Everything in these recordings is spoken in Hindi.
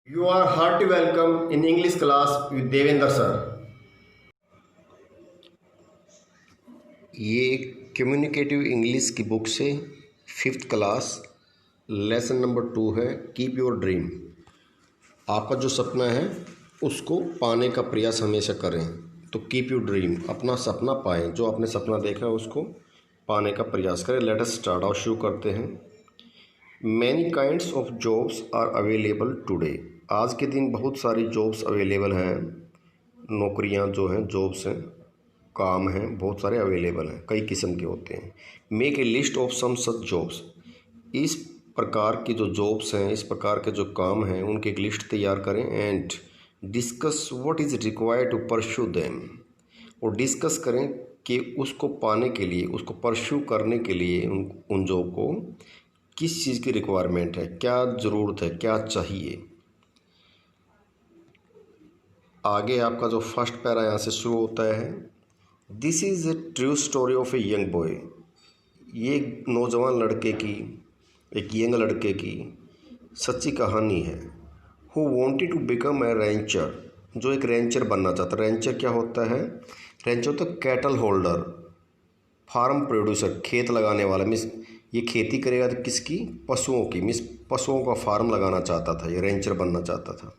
You are hearty welcome in English class with Devendra sir. ये कम्युनिकेटिव इंग्लिश की बुक से 5th क्लास लेसन नंबर 2 है। Keep your dream. आपका जो सपना है उसको पाने का प्रयास हमेशा करें। तो कीप योर ड्रीम, अपना सपना पाएं। जो आपने सपना देखा है उसको पाने का प्रयास करें। Let us start. और शुरू करते हैं। Many kinds of jobs are available today. आज के दिन बहुत सारी जॉब्स अवेलेबल हैं। नौकरियां जो हैं, जॉब्स हैं, काम हैं, बहुत सारे अवेलेबल हैं, कई किस्म के होते हैं। Make a list of some such jobs. इस प्रकार की जो जॉब्स हैं, इस प्रकार के जो काम हैं, उनकी एक लिस्ट तैयार करें। And discuss what is required to pursue them. और डिस्कस करें कि उसको पाने के लिए, उसको परस्यू करने के लिए उन जॉब को किस चीज़ की रिक्वायरमेंट है, क्या ज़रूरत है, क्या चाहिए। आगे आपका जो फर्स्ट पैरा यहाँ से शुरू होता है। This is a true story of a young boy. ये नौजवान लड़के की, एक यंग लड़के की सच्ची कहानी है। Who wanted to become a rancher, जो एक रेंचर बनना चाहता। रेंचर क्या होता है? रेंचर होता है कैटल होल्डर, फार्म प्रोड्यूसर, खेत लगाने वाला। मिस ये खेती करेगा तो किसकी? पशुओं की। मिस पशुओं का फार्म लगाना चाहता था, ये रेंचर बनना चाहता था।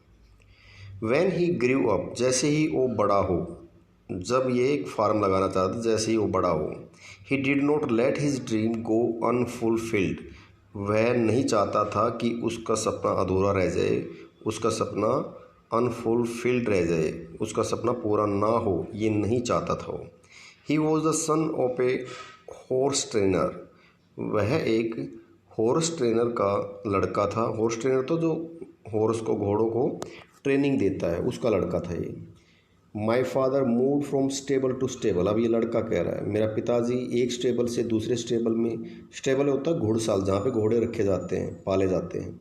वैन ही ग्रीव अप, जैसे ही वो बड़ा हो, जब ये एक फार्म लगाना चाहता था, जैसे ही वो बड़ा हो। He did not let his dream go unfulfilled, वह नहीं चाहता था कि उसका सपना अधूरा रह जाए, उसका सपना अनफुलफिल्ड रह जाए, उसका सपना पूरा ना हो, ये नहीं चाहता था वो। He was the son of a horse trainer, वह एक हॉर्स ट्रेनर का लड़का था। हॉर्स ट्रेनर तो जो हॉर्स को, घोड़ों को ट्रेनिंग देता है, उसका लड़का था ये। My father move from stable to stable. अब ये लड़का कह रहा है, मेरा पिताजी एक स्टेबल से दूसरे स्टेबल में, स्टेबल होता है घुड़साल, जहाँ पे घोड़े रखे जाते हैं, पाले जाते हैं।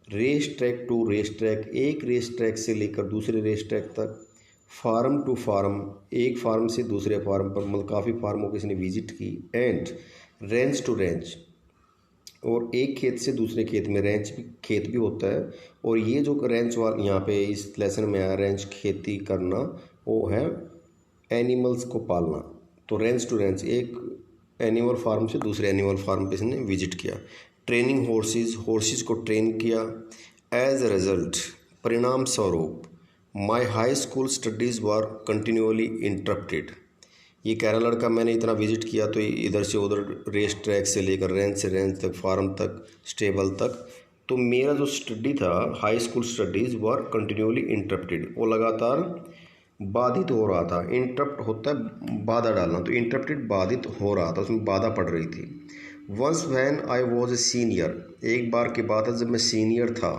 Race track to race track, एक रेस ट्रैक से लेकर दूसरे रेस ट्रैक तक। फार्म टू फार्म, एक फार्म से दूसरे फार्म पर, मतलब काफ़ी फार्मों को इसने विजिट की। एंड रेंज टू रेंज, और एक खेत से दूसरे खेत में, रेंच भी खेत भी होता है। और ये जो रेंच वाला यहाँ पे इस लेसन में आया, रेंच खेती करना, वो है एनिमल्स को पालना। तो रेंच टू रेंच, एक एनिमल फार्म से दूसरे एनिमल फार्म पे इसने विजिट किया। ट्रेनिंग हॉर्सेस, हॉर्सेस को ट्रेन किया। एज ए रिजल्ट, परिणाम स्वरूप, my high school studies were continually interrupted. ये कह रहा लड़का, मैंने इतना विजिट किया तो इधर से उधर, रेस ट्रैक से लेकर रेंज से रेंज तक, फार्म तक, स्टेबल तक, तो मेरा जो स्टडी था, हाई स्कूल स्टडीज़ वर कंटिन्यूअली इंटरप्टेड, वो लगातार बाधित हो रहा था। इंटरप्ट होता है बाधा डालना, तो इंटरप्टेड बाधित हो रहा था, उसमें बाधा पड़ रही थी। Once when I was a senior, एक बार की बात है जब मैं सीनियर था।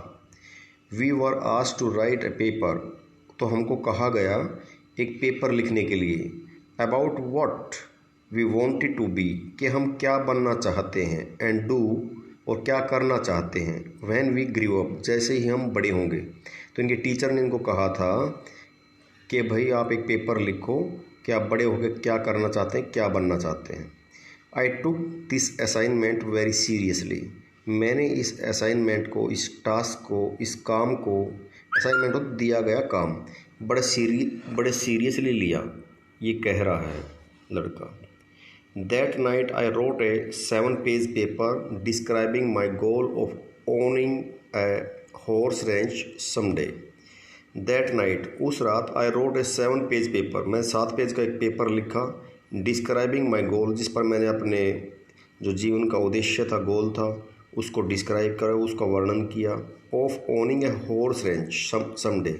We were asked to write a paper, तो हमको कहा गया एक पेपर लिखने के लिए। About what we wanted to be, कि हम क्या बनना चाहते हैं। एंड डू, और क्या करना चाहते हैं। व्हेन वी ग्रीव अप, जैसे ही हम बड़े होंगे। तो इनके टीचर ने इनको कहा था कि भाई आप एक पेपर लिखो कि आप बड़े होकर क्या करना चाहते हैं, क्या बनना चाहते हैं। I took this assignment very seriously, मैंने इस असाइनमेंट को, इस टास्क को, इस काम को, असाइनमेंट को दिया गया काम बड़े सीरियसली लिया, ये कह रहा है लड़का। That night I wrote a 7-page paper describing my goal of owning a horse ranch someday. That night, उस रात, आई रोट ए 7-page पेपर, मैं 7 पेज का एक पेपर लिखा। डिस्क्राइबिंग माई गोल, जिस पर मैंने अपने जो जीवन का उद्देश्य था, गोल था, उसको डिस्क्राइब करा, उसका वर्णन किया। Of owning a horse ranch someday,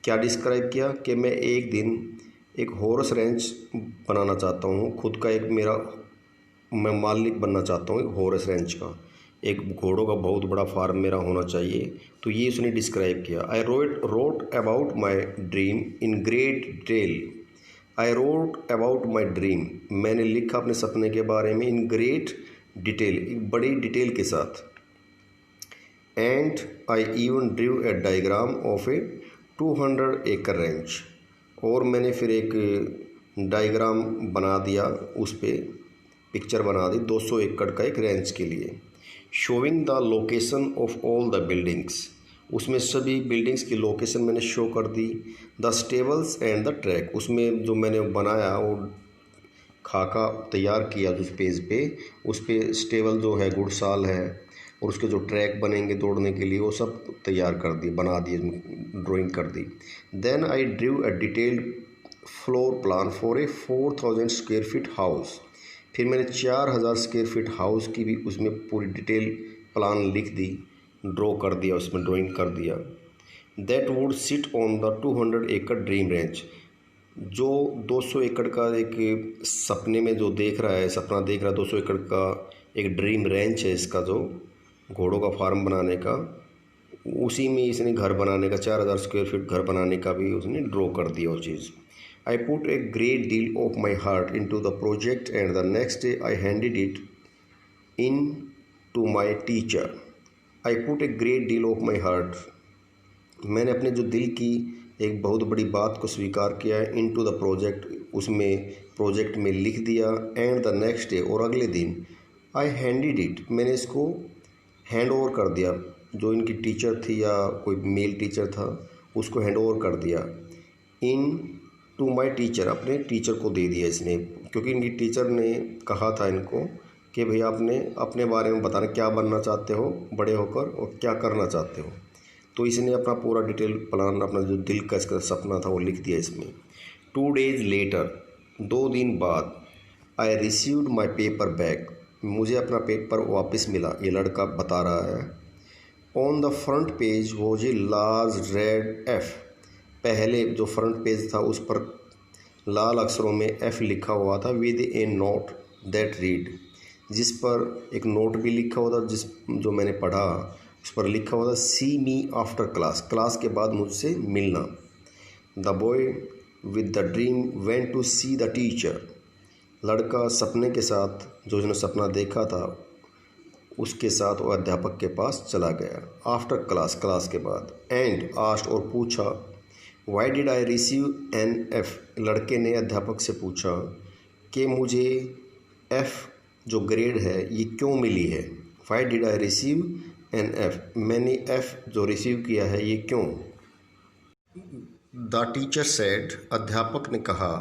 क्या डिस्क्राइब किया कि मैं एक दिन एक हॉर्स रेंच बनाना चाहता हूँ, खुद का एक मेरा, मैं मालिक बनना चाहता हूँ एक हॉर्स रेंच का, एक घोड़ों का बहुत बड़ा फार्म मेरा होना चाहिए। तो ये उसने डिस्क्राइब किया। I wrote about my dream in great detail. I wrote about my dream, मैंने लिखा अपने सपने के बारे में, इन ग्रेट डिटेल, एक बड़ी डिटेल के साथ। And I even drew a diagram of a 200 acre ranch, और मैंने फिर एक डायग्राम बना दिया, उस पर पिक्चर बना दी 200 एकड़ का एक रेंच के लिए। Showing the location of all the buildings, उसमें सभी बिल्डिंग्स की लोकेशन मैंने शो कर दी। The stables and the track, उसमें जो मैंने बनाया वो खाका तैयार किया जिस पेज पे, उस पे स्टेबल जो है गुड़साल है और उसके जो ट्रैक बनेंगे दौड़ने के लिए वो सब तैयार कर दी, बना दिए, ड्राइंग कर दी। Then I drew a detailed floor plan for a 4000 square feet house. फिर मैंने 4000 स्क्वायर फीट हाउस की भी उसमें पूरी डिटेल प्लान लिख दी, ड्रॉ कर दिया, उसमें ड्राइंग कर दिया। That would sit on the 200 एकड़ ड्रीम रेंज, जो 200 एकड़ का एक सपने में जो देख रहा है, सपना देख रहा है 200 एकड़ का एक ड्रीम रेंच है इसका, जो घोड़ों का फार्म बनाने का, उसी में इसने घर बनाने का 4000 स्क्वायर फीट घर बनाने का भी उसने ड्रॉ कर दिया वो चीज़। I put a great deal of my heart into the project and the next day I handed it in to my teacher. I put a great deal of my heart, मैंने अपने जो दिल की एक बहुत बड़ी बात को स्वीकार किया है, इन टू द प्रोजेक्ट, उसमें प्रोजेक्ट में लिख दिया, एंड द नेक्स्ट डे, और अगले दिन, आई हैंडेड इट, मैंने इसको हैंड ओवर कर दिया, जो इनकी टीचर थी या कोई मेल टीचर था उसको हैंड ओवर कर दिया, इन टू माई टीचर, अपने टीचर को दे दिया इसने, क्योंकि इनकी टीचर ने कहा था इनको कि भैया आपने अपने बारे में बताना, क्या बनना चाहते हो बड़े होकर और क्या करना चाहते हो। तो इसने अपना पूरा डिटेल प्लान, अपना जो दिल का इसका सपना था वो लिख दिया इसमें। 2 days लेटर, 2 दिन बाद, I received my paper back, मुझे अपना पेपर वापस मिला, ये लड़का बता रहा है। On the front page was a large red F, पहले जो फ्रंट पेज था उस पर लाल अक्षरों में एफ लिखा हुआ था, with A note that read, जिस पर एक नोट भी लिखा हुआ था, जो मैंने पढ़ा उस पर लिखा हुआ था, see me after class, class के बाद मुझसे मिलना। The boy with the dream went to see the teacher, लड़का सपने के साथ, जो उसने सपना देखा था उसके साथ वो अध्यापक के पास चला गया, आफ्टर क्लास, क्लास के बाद। एंड आस्ट, और पूछा, why did I receive an F, लड़के ने अध्यापक से पूछा कि मुझे एफ जो ग्रेड है ये क्यों मिली है। Why did I receive an F, मैंने एफ जो रिसीव किया है ये क्यों। द टीचर सेड, अध्यापक ने कहा,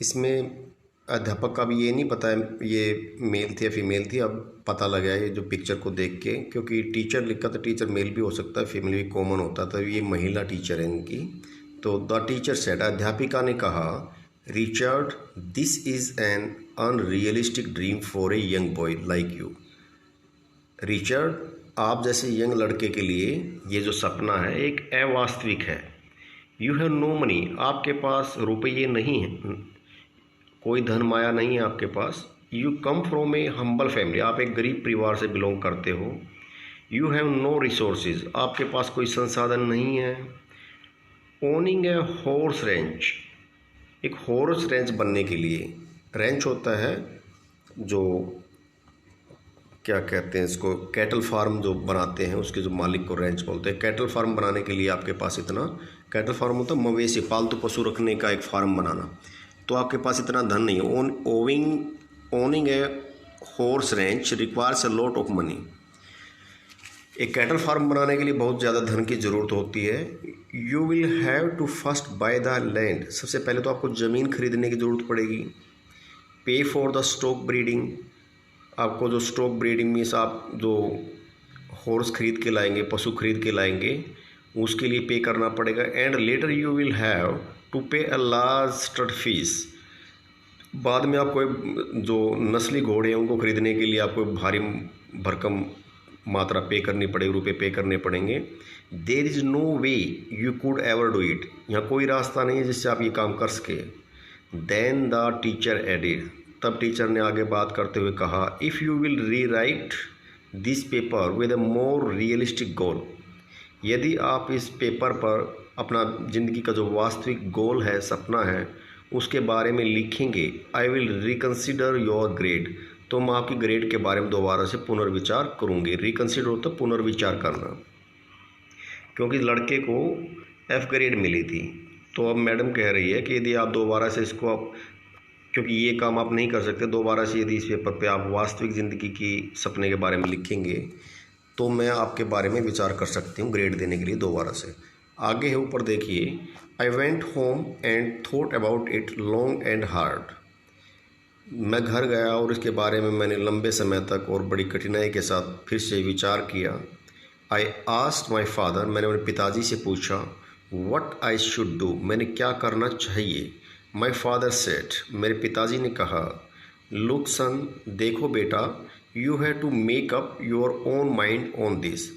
इसमें अध्यापक का भी ये नहीं पता है ये मेल थी या फीमेल थी, अब पता लगा है ये जो पिक्चर को देख के, क्योंकि टीचर लिखा था, टीचर मेल भी हो सकता है, फीमेल भी कॉमन होता था, ये महिला टीचर है इनकी। तो द टीचर सेड, अध्यापिका ने कहा, Richard this is an unrealistic dream for a young boy like you. Richard, आप जैसे यंग लड़के के लिए ये जो सपना है एक अवास्तविक है। यू हैव नो मनी, आपके पास रुपये नहीं हैं, कोई धन माया नहीं है आपके पास। You come from a humble family, आप एक गरीब परिवार से बिलोंग करते हो। यू हैव नो रिसोर्सेज, आपके पास कोई संसाधन नहीं है। ओनिंग ए हॉर्स रेंच, एक हॉर्स रेंच बनने के लिए, रेंच होता है जो क्या कहते हैं इसको, कैटल फार्म जो बनाते हैं उसके जो मालिक को रेंच बोलते हैं। कैटल फार्म बनाने के लिए आपके पास इतना, कैटल फार्म होता है मवेशी, पालतू पशु रखने का एक फार्म बनाना, तो आपके पास इतना धन नहीं है। Owning a horse ranch requires a lot of money, एक कैटल फार्म बनाने के लिए बहुत ज़्यादा धन की ज़रूरत होती है। You will have to first buy the land, सबसे पहले तो आपको ज़मीन खरीदने की ज़रूरत पड़ेगी। पे फॉर द स्टॉक ब्रीडिंग, आपको जो स्टॉक ब्रीडिंग मीन्स आप जो हॉर्स खरीद के लाएंगे, पशु खरीद के लाएंगे, उसके लिए पे करना पड़ेगा। And later you will have to pay a large stud fees, बाद में आपको जो नस्ली घोड़े हैं उनको खरीदने के लिए आपको भारी भरकम मात्रा पे करनी पड़ेगी, रुपए पे करने पड़ेंगे। There is no way you could ever do it, यहाँ कोई रास्ता नहीं है जिससे आप ये काम कर सके। देन द टीचर एडिड, तब टीचर ने आगे बात करते हुए कहा, इफ़ यू विल री right this paper with a more realistic गोल, यदि आप इस पेपर पर अपना ज़िंदगी का जो वास्तविक गोल है, सपना है, उसके बारे में लिखेंगे, I will reconsider your grade, तो मैं आपकी ग्रेड के बारे में दोबारा से पुनर्विचार करूँगी। रिकन्सिडर होता है पुनर्विचार करना, क्योंकि लड़के को एफ ग्रेड मिली थी, तो अब मैडम कह रही है कि यदि आप दोबारा से इसको आप, क्योंकि ये काम आप नहीं कर सकते, दोबारा से यदि इस पेपर पे आप वास्तविक ज़िंदगी की सपने के बारे में लिखेंगे तो मैं आपके बारे में विचार कर सकती हूँ ग्रेड देने के लिए दोबारा से। आगे है ऊपर देखिए, I went home and thought about it long and hard. मैं घर गया और इसके बारे में मैंने लंबे समय तक और बड़ी कठिनाई के साथ फिर से विचार किया। आई आस्क्ड माई फादर, मैंने अपने पिताजी से पूछा, व्हाट आई शुड डू, मैंने क्या करना चाहिए। माई फादर सेड, मेरे पिताजी ने कहा, लुक सन, देखो बेटा, you have to make up your own mind on this.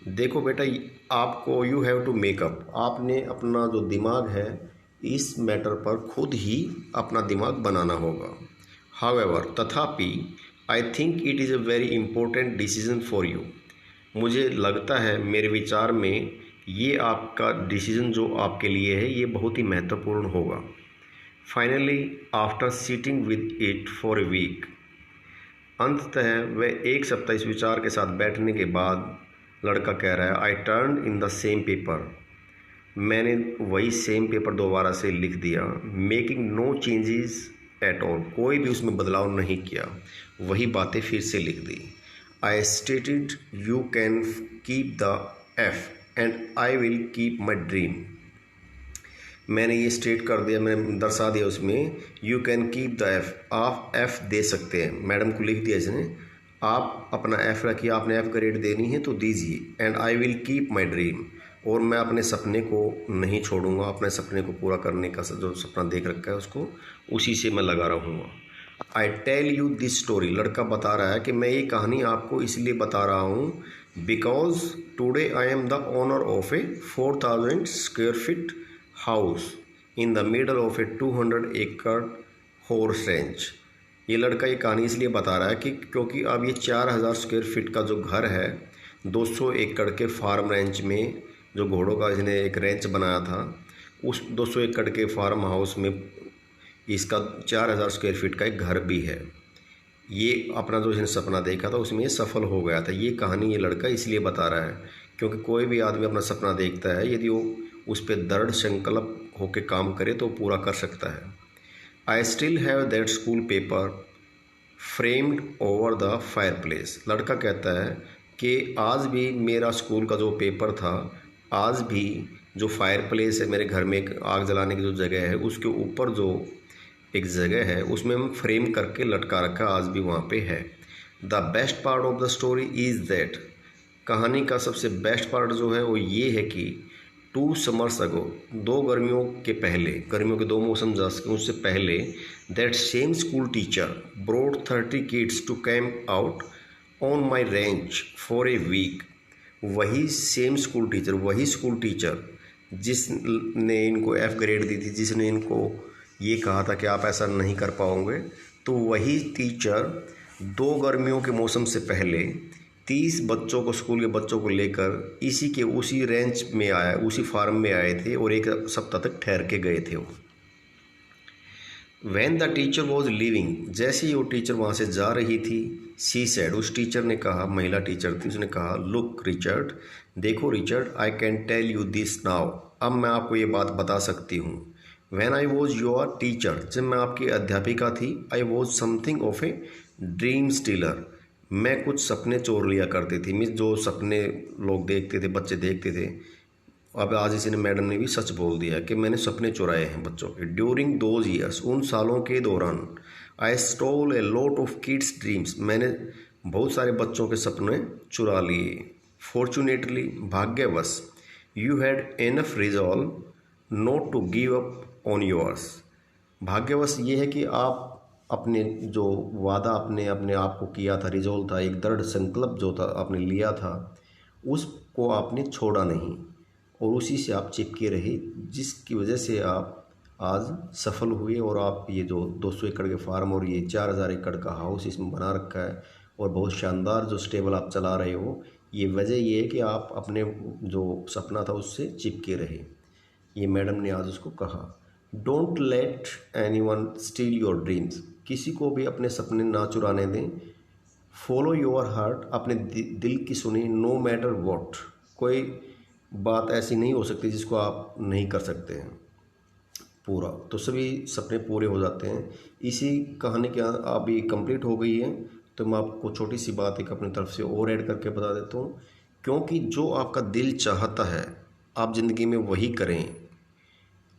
देखो बेटा, आपको you have to make up, आपने अपना जो दिमाग है इस मैटर पर खुद ही अपना दिमाग बनाना होगा। हाउएवर, तथापि, I think it is a very important decision for you. मुझे लगता है, मेरे विचार में, ये आपका डिसीजन जो आपके लिए है ये बहुत ही महत्वपूर्ण होगा। Finally, after sitting with it for a week, अंततः वह एक सप्ताह इस विचार के साथ बैठने के बाद लड़का कह रहा है, I turn in the same paper, मैंने वही सेम पेपर दोबारा से लिख दिया। Making no changes at all, कोई भी उसमें बदलाव नहीं किया, वही बातें फिर से लिख दी। I stated you can keep the F and I will keep my dream. मैंने ये स्टेट कर दिया, मैंने दर्शा दिया उसमें, you can keep the F, आप एफ़ दे सकते हैं। मैडम को लिख दिया इसने, आप अपना एफ़ रखिए, आपने एफ़ ग्रेड देनी है तो दीजिए। And I will keep my dream, और मैं अपने सपने को नहीं छोड़ूंगा, अपने सपने को पूरा करने का जो सपना देख रखा है उसको, उसी से मैं लगा रहूँगा। I tell you this story, लड़का बता रहा है कि मैं ये कहानी आपको इसलिए बता रहा हूँ because today I am the owner of a 4000 square feet house in the middle of a 200 acre horse range. ये लड़का ये कहानी इसलिए बता रहा है कि क्योंकि अब ये 4000 स्क्वायर फीट का जो घर है 200 एकड़ के फार्म रेंच में, जो घोड़ों का इसने एक रेंच बनाया था, उस 200 एकड़ के फार्म हाउस में इसका 4000 स्क्वायर फीट का एक घर भी है। ये अपना जो इसने सपना देखा था उसमें ये सफल हो गया था। ये कहानी ये लड़का इसलिए बता रहा है क्योंकि कोई भी आदमी अपना सपना देखता है, यदि वो उस पर दृढ़ संकल्प होकर काम करे तो पूरा कर सकता है। I still have that school paper framed over the fire place. लड़का कहता है कि आज भी मेरा स्कूल का जो पेपर था, आज भी जो फायर प्लेस है, मेरे घर में एक आग जलाने की जो जगह है उसके ऊपर जो एक जगह है उसमें हम फ्रेम करके लटका रखा, आज भी वहाँ पे है। The best part of the story is that, कहानी का सबसे बेस्ट पार्ट जो है वो ये है कि 2 समर्स अगो, 2 गर्मियों के पहले, गर्मियों के 2 मौसम जा सके उससे पहले, that same school teacher brought 30 kids to camp out on my ranch for a week. वही सेम स्कूल टीचर, वही स्कूल टीचर जिसने इनको एफ़ ग्रेड दी थी, जिसने इनको ये कहा था कि आप ऐसा नहीं कर पाओगे, तो वही टीचर 2 गर्मियों के मौसम से पहले 30 बच्चों को, स्कूल के बच्चों को लेकर उसी रेंच में आया, उसी फार्म में आए थे और एक सप्ताह तक ठहर के गए थे वो। When the teacher was leaving, जैसे ही वो टीचर वहाँ से जा रही थी, she said, उस टीचर ने कहा, महिला टीचर थी, उसने कहा, लुक रिचर्ड, देखो Richard, I can tell you this now, अब मैं आपको ये बात बता सकती हूँ। When I was your teacher, जब मैं आपकी अध्यापिका थी, I was something of a dream stealer, मैं कुछ सपने चोर लिया करती थी। मिस, जो सपने लोग देखते थे, बच्चे देखते थे, अब आज इसने, मैडम ने भी सच बोल दिया कि मैंने सपने चुराए हैं बच्चों के। ड्यूरिंग दोज ईयर्स, उन सालों के दौरान, I stole a lot of kids dreams, मैंने बहुत सारे बच्चों के सपने चुरा लिए। फॉर्चुनेटली, भाग्यवश, you had enough resolve not to give up on yours, भाग्यवश ये है कि आप अपने जो वादा अपने अपने आप को किया था, रिजॉल्व था, एक दृढ़ संकल्प जो था आपने लिया था, उसको आपने छोड़ा नहीं और उसी से आप चिपके रहे, जिसकी वजह से आप आज सफल हुए और आप ये जो 200 एकड़ के फार्म और ये 4000 एकड़ का हाउस इसमें बना रखा है और बहुत शानदार जो स्टेबल आप चला रहे हो, ये वजह ये है कि आप अपने जो सपना था उससे चिपके रहे। ये मैडम ने आज उसको कहा। Don't let anyone steel your dreams, किसी को भी अपने सपने ना चुराने दें। फॉलो योर हार्ट, अपने दिल की सुनी, नो मैटर व्हाट, कोई बात ऐसी नहीं हो सकती जिसको आप नहीं कर सकते हैं पूरा, तो सभी सपने पूरे हो जाते हैं। इसी कहानी के अभी कंप्लीट हो गई है, तो मैं आपको छोटी सी बात एक अपनी तरफ से और ऐड करके बता देता हूँ क्योंकि जो आपका दिल चाहता है आप ज़िंदगी में वही करें,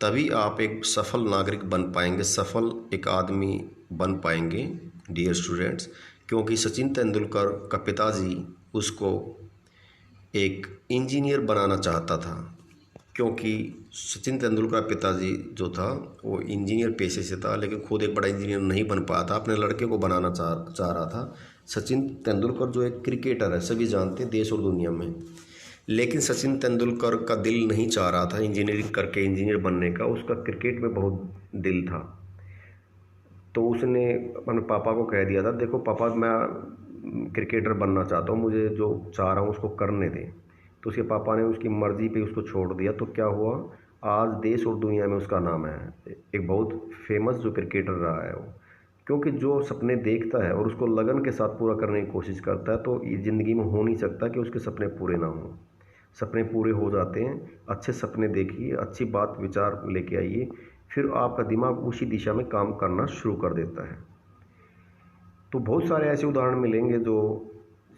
तभी आप एक सफल नागरिक बन पाएंगे, सफल एक आदमी बन पाएंगे डियर स्टूडेंट्स। क्योंकि सचिन तेंदुलकर का पिताजी उसको एक इंजीनियर बनाना चाहता था, क्योंकि सचिन तेंदुलकर का पिताजी जो था वो इंजीनियर पेशे से था, लेकिन खुद एक बड़ा इंजीनियर नहीं बन पाया था, अपने लड़के को बनाना चाह रहा था। सचिन तेंदुलकर जो एक क्रिकेटर है, सभी जानते हैं देश और दुनिया में, लेकिन सचिन तेंदुलकर का दिल नहीं चाह रहा था इंजीनियरिंग करके इंजीनियर बनने का, उसका क्रिकेट में बहुत दिल था। तो उसने अपने पापा को कह दिया था, देखो पापा मैं क्रिकेटर बनना चाहता हूँ, मुझे जो चाह रहा हूँ उसको करने दें। तो उसके पापा ने उसकी मर्ज़ी पे उसको छोड़ दिया। तो क्या हुआ, आज देश और दुनिया में उसका नाम है, एक बहुत फेमस जो क्रिकेटर रहा है वो। क्योंकि जो सपने देखता है और उसको लगन के साथ पूरा करने की कोशिश करता है, तो ये ज़िंदगी में हो नहीं सकता कि उसके सपने पूरे ना हों। सपने पूरे हो जाते हैं। अच्छे सपने देखिए, अच्छी बात विचार लेके आइए, फिर आपका दिमाग उसी दिशा में काम करना शुरू कर देता है। तो बहुत सारे ऐसे उदाहरण मिलेंगे जो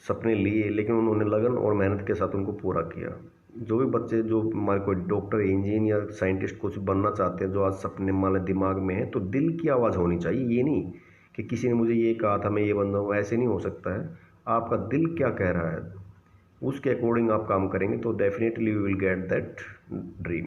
सपने लिए लेकिन उन्होंने लगन और मेहनत के साथ उनको पूरा किया। जो भी बच्चे जो हमारे कोई डॉक्टर, इंजीनियर, साइंटिस्ट कुछ बनना चाहते हैं, जो आज सपने हमारे दिमाग में है, तो दिल की आवाज़ होनी चाहिए। ये नहीं कि किसी ने मुझे ये कहा था मैं ये बन जाऊँ, ऐसे नहीं हो सकता है। आपका दिल क्या कह रहा है उसके अकॉर्डिंग आप काम करेंगे तो definitely you will get that dream.